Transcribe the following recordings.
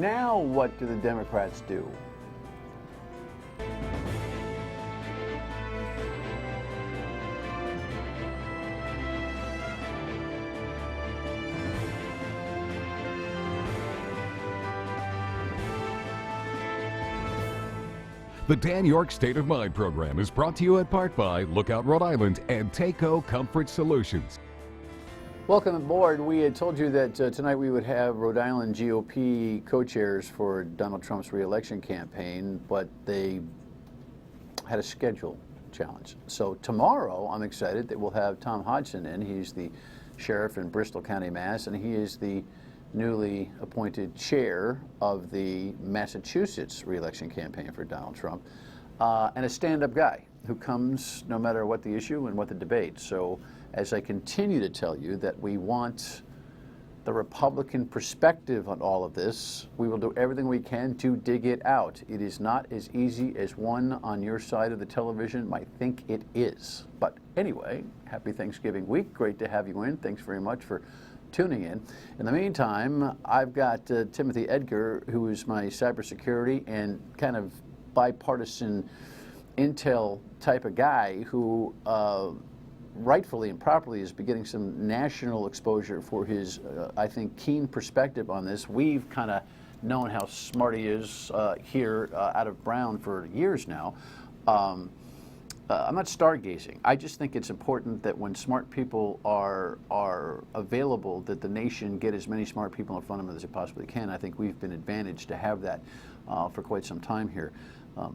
Now what do the Democrats do? The Dan York State of Mind program is brought to you in part by Lookout Rhode Island and Takeo Comfort Solutions. Welcome aboard. We had told you that tonight we would have Rhode Island GOP co-chairs for Donald Trump's re-election campaign, but they had a schedule challenge. So tomorrow, I'm excited that we'll have Tom Hodgson in. He's the sheriff in Bristol County, Mass., and he is the newly appointed chair of the Massachusetts re-election campaign for Donald Trump, and a stand-up guy who comes no matter what the issue and what the debate. So as I continue to tell you that we want the Republican perspective on all of this, we will do everything we can to dig it out. It is not as easy as one on your side of the television might think it is. But anyway, happy Thanksgiving week. Great to have you in. Thanks very much for tuning in. In the meantime, I've got Timothy Edgar, who is my cybersecurity and kind of bipartisan intel type of guy who rightfully and properly is getting some national exposure for his, I think, keen perspective on this. We've kind of known how smart he is here out of Brown for years now. I'm not stargazing. I just think it's important that when smart people are available, that the nation get as many smart people in front of them as it possibly can. I think we've been advantaged to have that for quite some time here.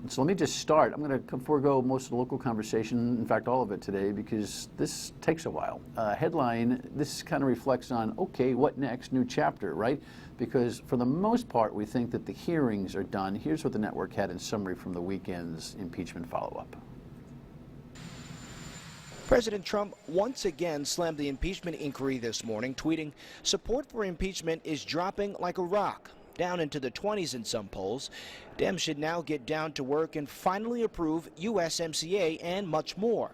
So let me just start. I'm going to forego most of the local conversation, in fact, all of it today, because this takes a while. Headline, this kind of reflects on, okay, what next? New chapter, right? Because for the most part, we think that the hearings are done. Here's what the network had in summary from the weekend's impeachment follow-up. President Trump once again slammed the impeachment inquiry this morning, tweeting, "Support for impeachment is dropping like a rock, down into the 20s in some polls. Dems should now get down to work and finally approve USMCA and much more."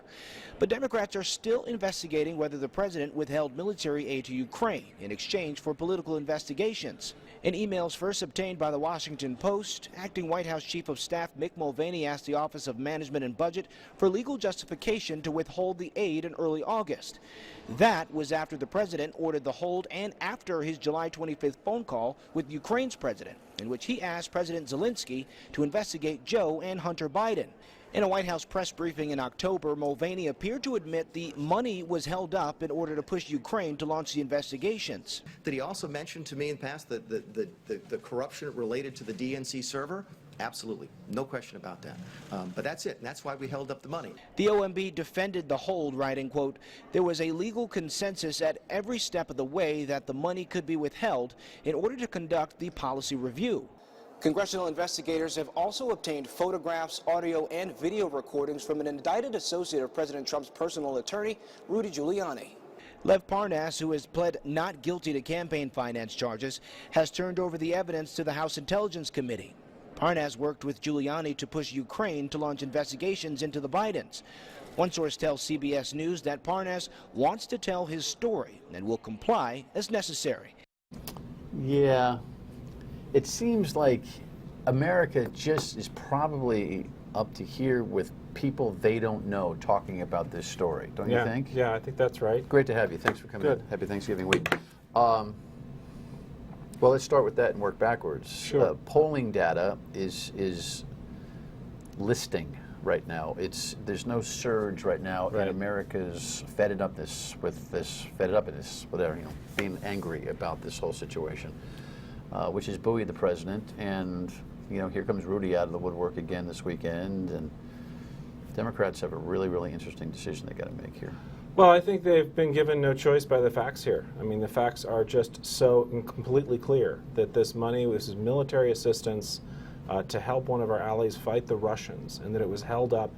But Democrats are still investigating whether the president withheld military aid to Ukraine in exchange for political investigations. In emails first obtained by the Washington Post, acting White House Chief of Staff Mick Mulvaney asked the Office of Management and Budget for legal justification to withhold the aid in early August. That was after the president ordered the hold and after his July 25th phone call with Ukraine's president, in which he asked President Zelensky to investigate Joe and Hunter Biden. In a White House press briefing in October, Mulvaney appeared to admit the money was held up in order to push Ukraine to launch the investigations. Did he also mention to me in the past that the corruption related to the DNC server? Absolutely. No question about that. But that's it. And that's why we held up the money. The OMB defended the hold, writing, quote, "There was a legal consensus at every step of the way that the money could be withheld in order to conduct the policy review." Congressional investigators have also obtained photographs, audio, and video recordings from an indicted associate of President Trump's personal attorney, Rudy Giuliani. Lev Parnas, who has pled not guilty to campaign finance charges, has turned over the evidence to the House Intelligence Committee. Parnas worked with Giuliani to push Ukraine to launch investigations into the Bidens. One source tells CBS News that Parnas wants to tell his story and will comply as necessary. Yeah. It seems like America just is probably up to here with people they don't know talking about this story, don't you think? Yeah, I think that's right. Great to have you. Thanks for coming Good. in. Happy Thanksgiving week. Well, let's start with that and work backwards. Sure. Polling data is listing right now. There's no surge right now in America's fed-upness, whatever, being angry about this whole situation. Which has buoyed the president, and here comes Rudy out of the woodwork again this weekend, and Democrats have a really, really interesting decision they got to make here. Well, I think they've been given no choice by the facts here. I mean, the facts are just so completely clear that this money was military assistance to help one of our allies fight the Russians, and that it was held up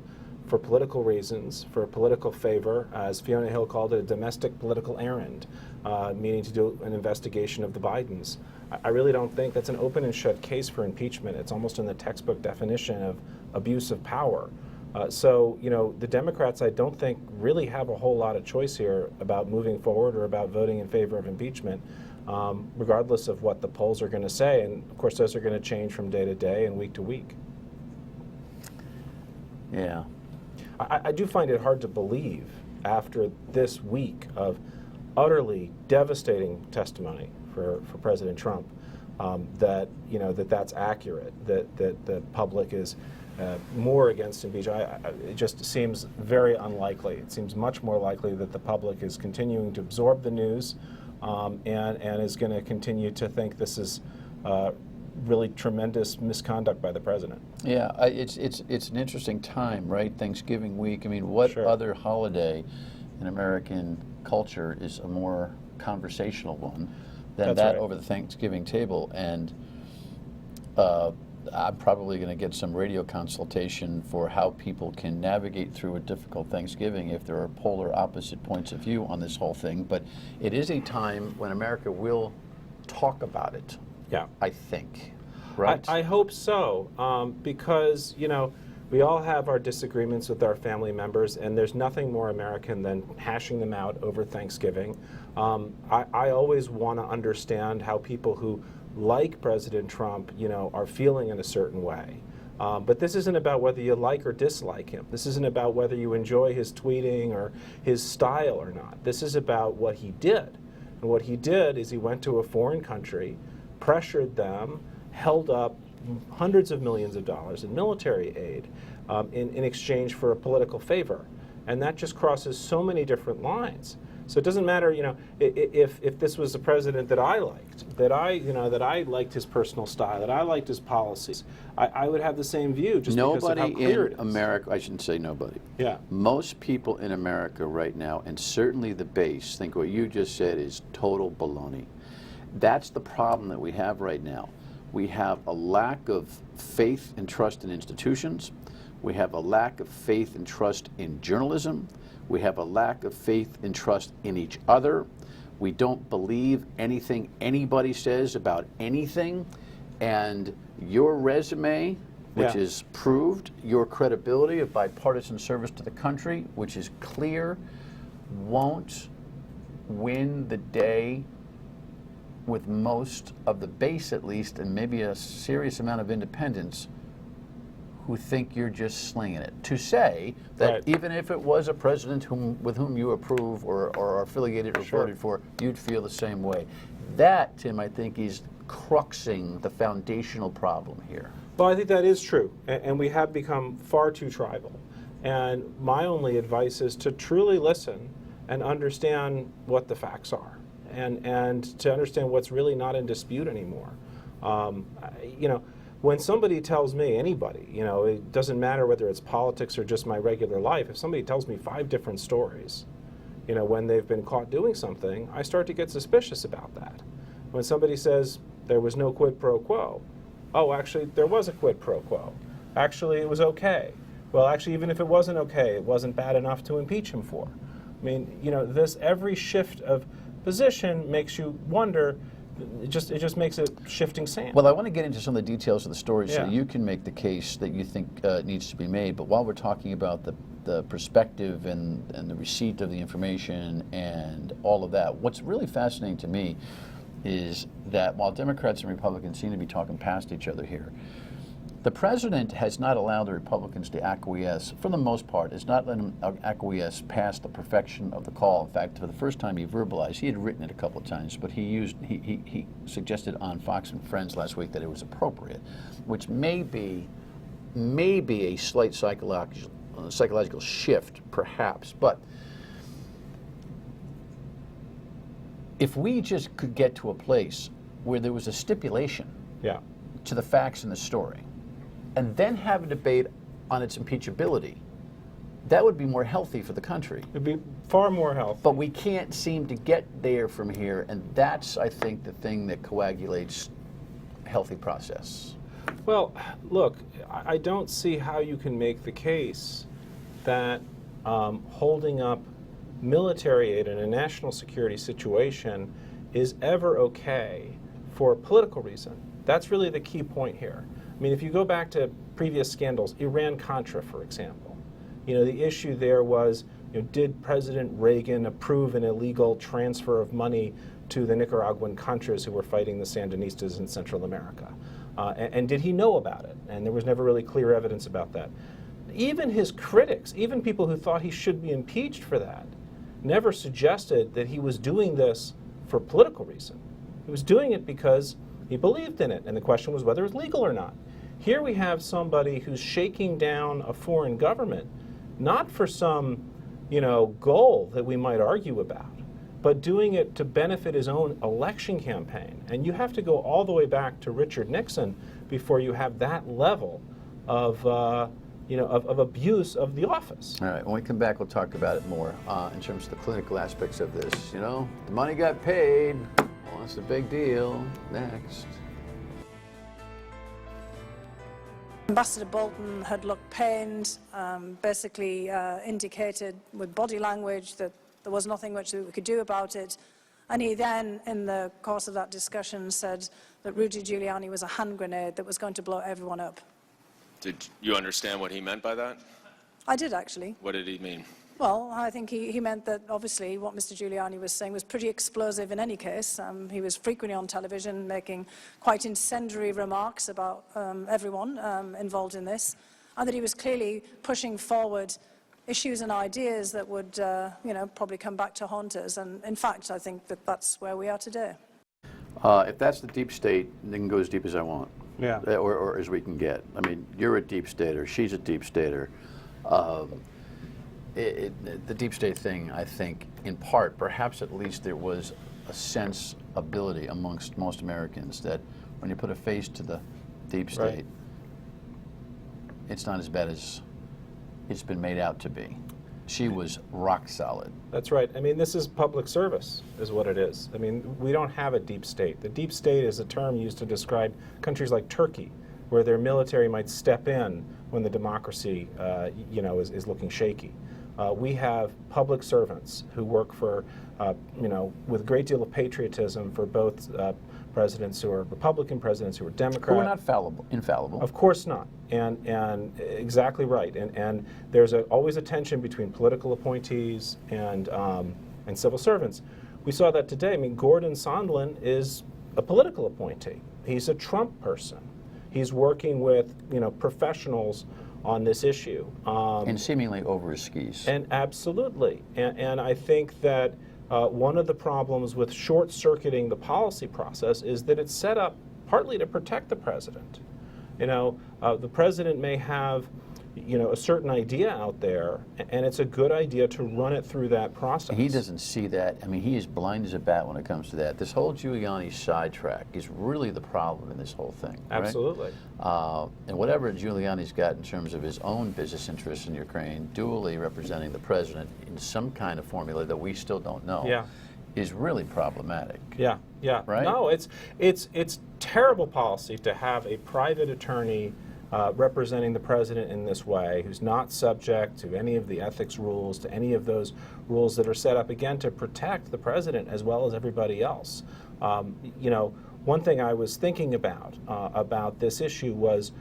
for political reasons, for political favor, as Fiona Hill called it, a domestic political errand, meaning to do an investigation of the Bidens. I really don't think that's an open and shut case for impeachment. It's almost in the textbook definition of abuse of power. So, the Democrats, I don't think, really have a whole lot of choice here about moving forward or about voting in favor of impeachment. regardless of what the polls are going to say. And of course, those are going to change from day to day and week to week. Yeah. I do find it hard to believe after this week of utterly devastating testimony for President Trump that that's accurate, that the public is more against impeachment. It just seems very unlikely. It seems much more likely that the public is continuing to absorb the news and is going to continue to think this is really tremendous misconduct by the president. Yeah, it's an interesting time, right? Thanksgiving week. I mean, what Sure. other holiday in American culture is a more conversational one than That's that right. over the Thanksgiving table? And I'm probably going to get some radio consultation for how people can navigate through a difficult Thanksgiving if there are polar opposite points of view on this whole thing. But it is a time when America will talk about it. Yeah. I think, right? I hope so, because, we all have our disagreements with our family members, and there's nothing more American than hashing them out over Thanksgiving. I always want to understand how people who like President Trump, are feeling in a certain way. But this isn't about whether you like or dislike him. This isn't about whether you enjoy his tweeting or his style or not. This is about what he did. And what he did is he went to a foreign country, pressured them, held up hundreds of millions of dollars in military aid in exchange for a political favor. And that just crosses so many different lines. So it doesn't matter, if this was a president that I liked, that I liked his personal style, that I liked his policies, I would have the same view just because of how Nobody clear it in is. America, I shouldn't say nobody. Yeah. Most people in America right now, and certainly the base, think what you just said is total baloney. That's the problem that we have right now. We have a lack of faith and trust in institutions. We have a lack of faith and trust in journalism. We have a lack of faith and trust in each other. We don't believe anything anybody says about anything. And your resume, which Yeah. is proved, your credibility of bipartisan service to the country, which is clear, won't win the day with most of the base, at least, and maybe a serious amount of independents who think you're just slinging it. To say that Right. even if it was a president with whom you approve or are affiliated or Sure. voted for, you'd feel the same way. That, Tim, I think is cruxing the foundational problem here. Well, I think that is true, and we have become far too tribal. And my only advice is to truly listen and understand what the facts are, and to understand what's really not in dispute anymore. When somebody tells me, anybody, it doesn't matter whether it's politics or just my regular life, if somebody tells me 5 different stories, when they've been caught doing something, I start to get suspicious about that. When somebody says there was no quid pro quo, oh, actually, there was a quid pro quo. Actually, it was okay. Well, actually, even if it wasn't okay, it wasn't bad enough to impeach him for. I mean, every shift of position makes you wonder. It just makes it shifting sand. Well, I want to get into some of the details of the story so Yeah. you can make the case that you think needs to be made. But while we're talking about the perspective and the receipt of the information and all of that, what's really fascinating to me is that while Democrats and Republicans seem to be talking past each other here, the president has not allowed the Republicans to acquiesce, for the most part, has not let them acquiesce past the perfection of the call. In fact, for the first time he verbalized, he had written it a couple of times, but he suggested on Fox and Friends last week that it was appropriate, which may be a slight psychological shift, perhaps. But if we just could get to a place where there was a stipulation Yeah. to the facts in the story, and then have a debate on its impeachability, that would be more healthy for the country. It'd be far more healthy. But we can't seem to get there from here, and that's, I think, the thing that coagulates a healthy process. Well, look, I don't see how you can make the case that holding up military aid in a national security situation is ever okay for a political reason. That's really the key point here. I mean, if you go back to previous scandals, Iran-Contra, for example, the issue there was, did President Reagan approve an illegal transfer of money to the Nicaraguan Contras who were fighting the Sandinistas in Central America? And did he know about it? And there was never really clear evidence about that. Even his critics, even people who thought he should be impeached for that, never suggested that he was doing this for political reason. He was doing it because he believed in it, and the question was whether it was legal or not. Here we have somebody who's shaking down a foreign government, not for some, goal that we might argue about, but doing it to benefit his own election campaign. And you have to go all the way back to Richard Nixon before you have that level of abuse of the office. All right, when we come back, we'll talk about it more in terms of the clinical aspects of this. The money got paid. Well, that's a big deal. Next. Ambassador Bolton had looked pained, basically indicated with body language that there was nothing much that we could do about it. And he then, in the course of that discussion, said that Rudy Giuliani was a hand grenade that was going to blow everyone up. Did you understand what he meant by that? I did, actually. What did he mean? Well, I think he meant that, obviously, what Mr. Giuliani was saying was pretty explosive in any case. He was frequently on television making quite incendiary remarks about everyone involved in this, and that he was clearly pushing forward issues and ideas that would, probably come back to haunt us. And, in fact, I think that that's where we are today. If that's the deep state, they can go as deep as I want. Yeah. Or as we can get. I mean, you're a deep stater. She's a deep stater. The deep state thing, I think, in part, perhaps at least there was a sensibility amongst most Americans that when you put a face to the deep state, Right. It's not as bad as it's been made out to be. She was rock solid. That's right. I mean, this is public service, is what it is. I mean, we don't have a deep state. The deep state is a term used to describe countries like Turkey, where their military might step in when the democracy, is looking shaky. We have public servants who work for, with a great deal of patriotism for both presidents who are Republican, presidents who are Democrat. Who are not infallible. Of course not, and exactly right. And there's always a tension between political appointees and civil servants. We saw that today. I mean, Gordon Sondland is a political appointee. He's a Trump person. He's working with professionals on this issue. And seemingly over his skis. And absolutely. And I think that one of the problems with short-circuiting the policy process is that it's set up partly to protect the president. The president may have a certain idea out there, and it's a good idea to run it through that process. He doesn't see that. I mean, he is blind as a bat when it comes to that. This whole Giuliani sidetrack is really the problem in this whole thing. Right? Absolutely. And whatever Giuliani's got in terms of his own business interests in Ukraine, dually representing the president in some kind of formula that we still don't know, Yeah. is really problematic. Yeah. Right? No, it's terrible policy to have a private attorney representing the president in this way, who's not subject to any of the ethics rules, to any of those rules that are set up, again, to protect the president as well as everybody else. One thing I was thinking about this issue was,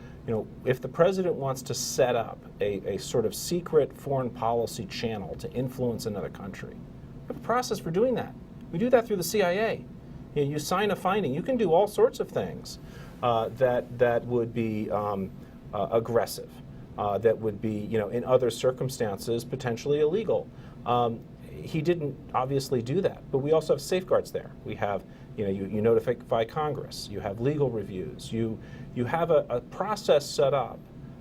if the president wants to set up a sort of secret foreign policy channel to influence another country, we have a process for doing that. We do that through the CIA. You sign a finding. You can do all sorts of things that would be aggressive, that would be, in other circumstances, potentially illegal. He didn't obviously do that, but we also have safeguards there. We have, you notify Congress. You have legal reviews. You have a process set up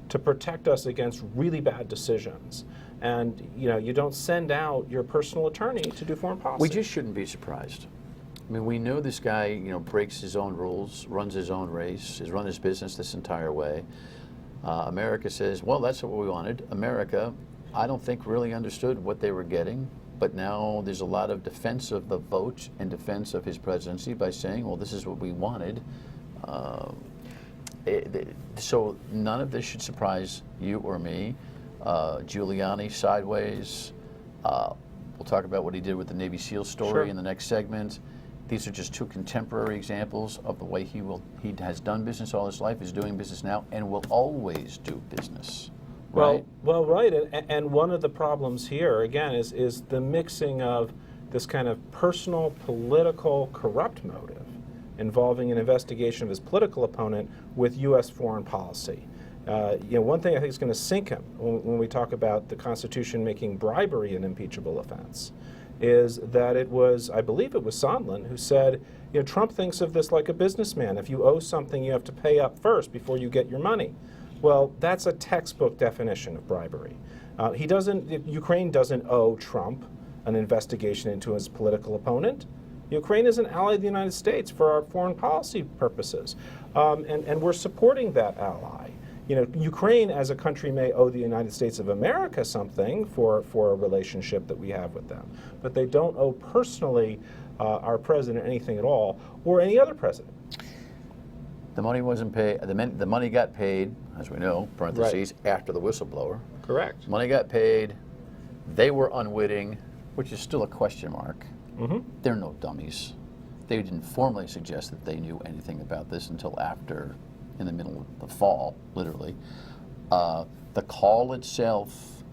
to protect us against really bad decisions. And, you don't send out your personal attorney to do foreign policy. We just shouldn't be surprised. I mean, we know this guy, breaks his own rules, runs his own race, has run his business this entire way. America says, well, that's what we wanted. America, I don't think really understood what they were getting, but now there's a lot of defense of the vote and defense of his presidency by saying, well, this is what we wanted. So none of this should surprise you or me. Giuliani sideways. We'll talk about what he did with the Navy SEAL story in the next segment. These are just two contemporary examples of the way he has done business all his life, is doing business now, and will always do business. Right? Well, right. And one of the problems here, again, is the mixing of, this kind of personal, political, corrupt motive involving an investigation of his political opponent with U.S. foreign policy. One thing I think is going to sink him when we talk about the Constitution making bribery an impeachable offense is that it was, I believe it was Sondland who said, Trump thinks of this like a businessman. If you owe something, you have to pay up first before you get your money. Well, that's a textbook definition of bribery. Ukraine doesn't owe Trump an investigation into his political opponent. Ukraine is an ally of the United States for our foreign policy purposes, and we're supporting that ally. Ukraine as a country may owe the United States of America something for a relationship that we have with them, but they don't owe personally our president anything at all, or any other president. The money wasn't paid. The money got paid, as we know, parentheses, after the whistleblower. Correct. Money got paid. They were unwitting, which is still a question mark. Mm-hmm. They're no dummies. They didn't formally suggest that they knew anything about this until after, in the middle of the fall, literally. The call itself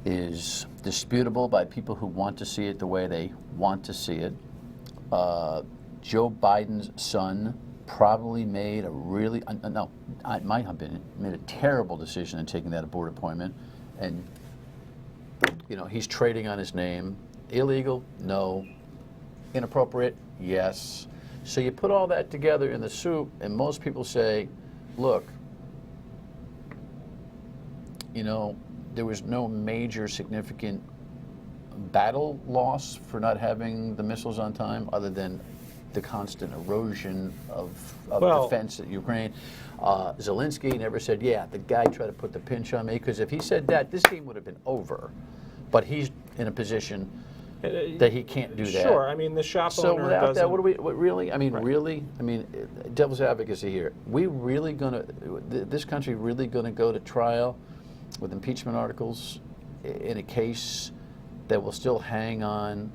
is disputable by people who want to see it the way they want to see it. Joe Biden's son probably made a really, it might have been, made a terrible decision in taking that board appointment. And, he's trading on his name. Illegal? No. Inappropriate? Yes. So you put all that together in the soup, and most people say, look, there was no major significant battle loss for not having the missiles on time, other than the constant erosion of defense at Ukraine. Zelensky never said, yeah, the guy tried to put the pinch on me, because if he said that, this game would have been over. But he's in a position that he can't do that. Sure, I mean, the shop owner So without doesn't... that, what really? I mean, Right. really? I mean, devil's advocacy here. This country really gonna go to trial with impeachment articles in a case that will still hang on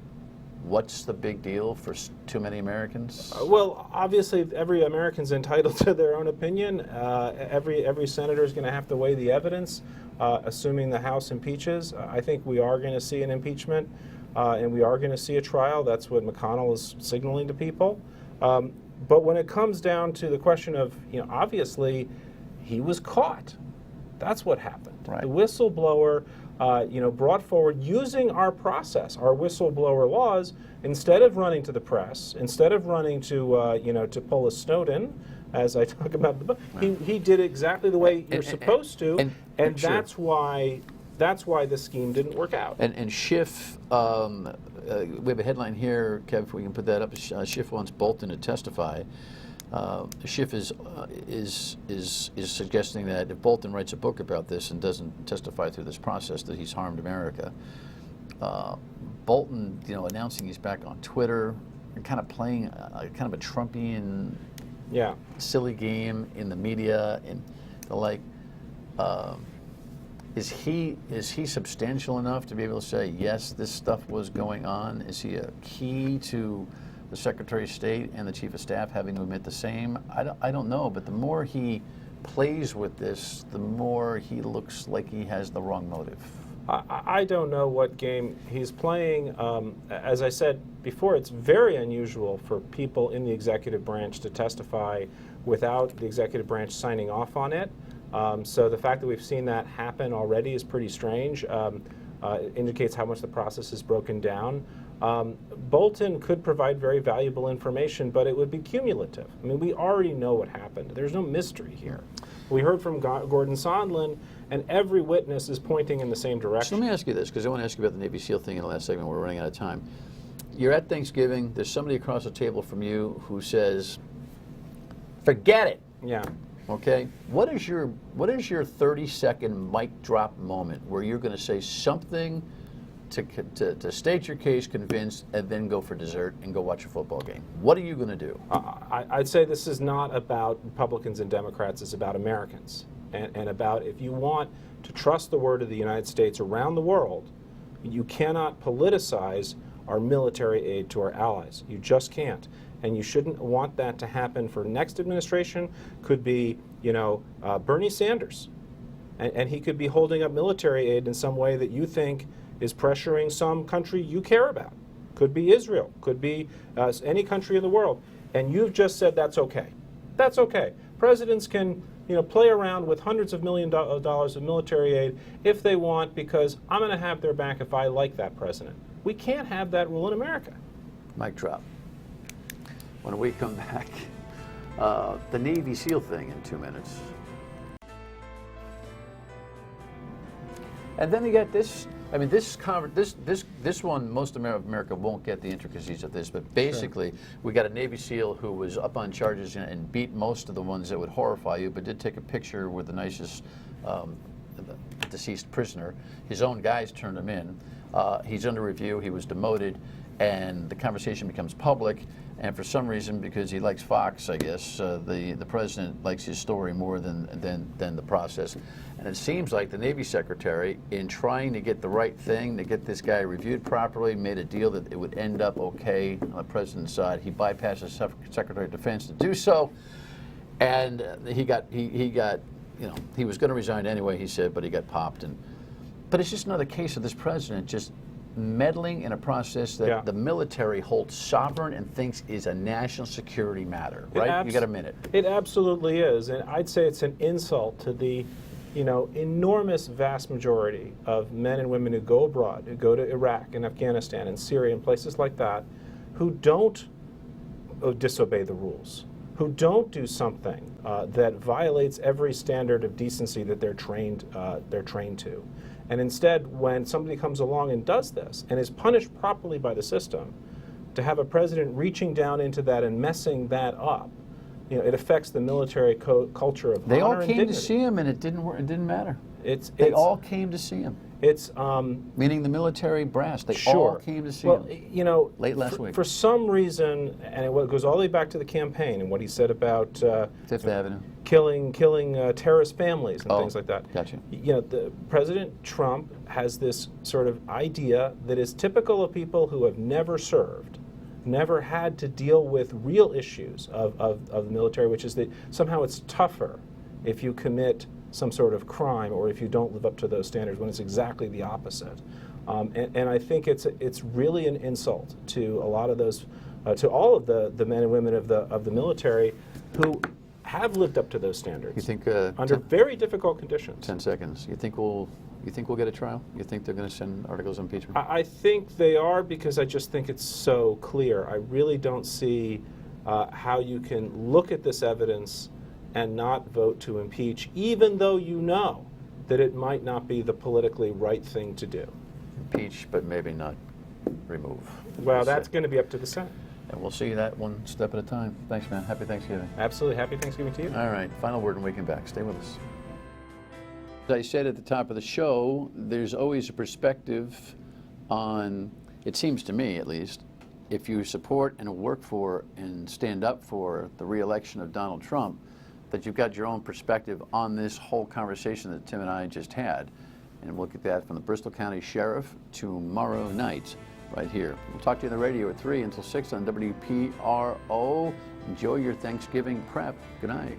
what's the big deal for too many Americans? Well, obviously, every American's entitled to their own opinion. Every senator is going to have to weigh the evidence, assuming the House impeaches. I think we are going to see an impeachment, and we are going to see a trial. That's what McConnell is signaling to people. But when it comes down to the question of, obviously, he was caught. That's what happened. Right. The whistleblower, brought forward using our process, our whistleblower laws, instead of running to the press, instead of running to, to pull a Snowden, as I talk about the book, he did exactly the way you're supposed to, and sure. that's why the scheme didn't work out. And Schiff, we have a headline here, Kev, if we can put that up. Schiff wants Bolton to testify. Schiff is suggesting that if Bolton writes a book about this and doesn't testify through this process, that he's harmed America. Bolton, announcing he's back on Twitter, and kind of playing kind of a Trumpian, silly game in the media and the like. Is he substantial enough to be able to say, yes, this stuff was going on? Is he a key to the Secretary of State and the Chief of Staff having to admit the same? I don't know, but the more he plays with this, the more he looks like he has the wrong motive. I don't know what game he's playing. As I said before, it's very unusual for people in the executive branch to testify without the executive branch signing off on it. So the fact that we've seen that happen already is pretty strange. It indicates how much the process is broken down. Bolton could provide very valuable information, but it would be cumulative. I mean, we already know what happened. There's no mystery here. We heard from Gordon Sondland, and every witness is pointing in the same direction. So let me ask you this, because I want to ask you about the Navy SEAL thing in the last segment. We're running out of time. You're at Thanksgiving. There's somebody across the table from you who says, forget it. Yeah. Okay? What is your 30-second mic drop moment where you're going to say something to state your case, convince, and then go for dessert and go watch a football game? What are you going to do? I'd say this is not about Republicans and Democrats. It's about Americans. And about, if you want to trust the word of the United States around the world, you cannot politicize our military aid to our allies. You just can't. And you shouldn't want that to happen for next administration. Could be, Bernie Sanders. And he could be holding up military aid in some way that you think is pressuring some country you care about. Could be Israel, could be any country in the world. And you've just said that's okay. That's okay. Presidents can play around with hundreds of millions of dollars of military aid if they want, because I'm going to have their back if I like that president. We can't have that rule in America. Mic drop. When we come back, the Navy SEAL thing in 2 minutes. And then you get this. I mean, this one, most of America won't get the intricacies of this, but basically, we got a Navy SEAL who was up on charges and beat most of the ones that would horrify you, but did take a picture with the nicest deceased prisoner. His own guys turned him in. He's under review. He was demoted, and the conversation becomes public. And for some reason, because he likes Fox, I guess, the president likes his story more than the process. And it seems like the Navy Secretary, in trying to get the right thing, to get this guy reviewed properly, made a deal that it would end up okay on the president's side. He bypassed the Secretary of Defense to do so, and he was going to resign anyway, he said, but he got popped. But it's just another case of this president just meddling in a process that the military holds sovereign and thinks is a national security matter, right? You got a minute. It absolutely is, and I'd say it's an insult to the enormous vast majority of men and women who go abroad, who go to Iraq and Afghanistan and Syria and places like that, who don't disobey the rules, who don't do something that violates every standard of decency that they're trained to. And instead, when somebody comes along and does this and is punished properly by the system, to have a president reaching down into that and messing that up, it affects the military culture of They honor all and came dignity. to see him, and it didn't work. It didn't matter. They all came to see him. It's meaning the military brass. They sure. all came to see him. Late last week. For some reason, and it goes all the way back to the campaign and what he said about Fifth Avenue. killing terrorist families and things like that. Gotcha. The President Trump has this sort of idea that is typical of people who have never served, never had to deal with real issues of the military, which is that somehow it's tougher if you commit some sort of crime or if you don't live up to those standards, when it's exactly the opposite. And I think it's really an insult to a lot of those, to all of the men and women of the military who have lived up to those standards. You think under very difficult conditions. 10 seconds. You think we'll get a trial? You think they're going to send articles of impeachment? I think they are, because I just think it's so clear. I really don't see how you can look at this evidence and not vote to impeach, even though you know that it might not be the politically right thing to do. Impeach, but maybe not remove. Well, that's going to be up to the Senate. And we'll see that one step at a time. Thanks, man. Happy Thanksgiving. Absolutely. Happy Thanksgiving to you. All right. Final word when we come back. Stay with us. As I said at the top of the show, there's always a perspective on, it seems to me at least, if you support and work for and stand up for the re-election of Donald Trump, that you've got your own perspective on this whole conversation that Tim and I just had. And we'll get that from the Bristol County Sheriff tomorrow night, right here. We'll talk to you on the radio at 3 until 6 on WPRO. Enjoy your Thanksgiving prep. Good night.